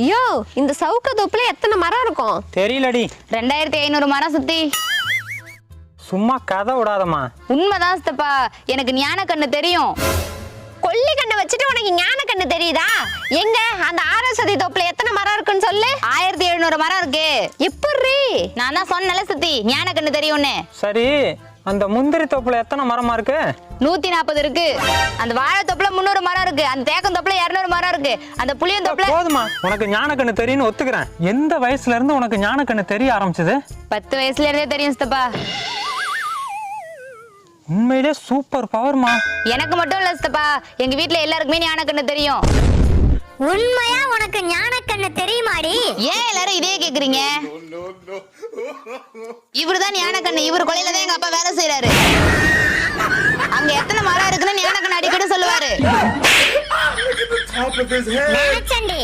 ஐயோ, இந்த சவுக்க தோப்புல எத்தனை மரம் இருக்கும்? தெரியலடி. 2500 மரம் சுத்தி. சும்மா கதை விடாதம்மா. உண்மைதான் சித்தப்பா, எனக்கு ஞான கண்ணு தெரியும். கொல்லி கண்ணை வச்சுட்டு உனக்கு ஞான கண்ணு தெரியுதா? எங்க அந்த ஆரஸ்வதி தோப்புல எத்தனை மரம் இருக்குன்னு சொல்லு. 1700 மரம் இருக்கு. எப்படி? நான் தான் சொன்னல சுத்தி, ஞான கண்ணு தெரியும்னு. சரி, அந்த முந்திரி தோப்புல எத்தனை மரமா இருக்கு? 140 இருக்கு. அந்த வாழை தோப்புல 300 மரம் இருக்கு. அந்த தேக்கம் தோப்புல 200 மரம் இருக்கு. அந்த புளியம் தோப்புல போதுமா? உனக்கு ஞானக்கண்ணு தெரியும்னு ஒத்துக்கிறேன். எந்த வயசுல இருந்து உனக்கு ஞானக்கண்ணு தெரிய ஆரம்பிச்சது? 10 வயசுல இருந்தே தெரியும் சித்தப்பா. உண்மையிலே சூப்பர் பவர்மா. எனக்கு மட்டும் இல்ல சித்தப்பா, எங்க வீட்ல எல்லாருக்குமே ஞான கண்ணு தெரியும். உண்மையா உனக்கு ஞான கண்ணு தெரியுமாடி? ஏன் எல்லாரும் இதே கேக்குறீங்க? இவருதான் ஞான கண்ணு. இவர் கொலையில தான் எங்க அப்பா வேலை செய்யறாரு. அங்க எத்தனை மரம் இருக்குன்னு ஞான கண்ணு அடிக்கடி சொல்லுவாரு. நினைச்சண்டி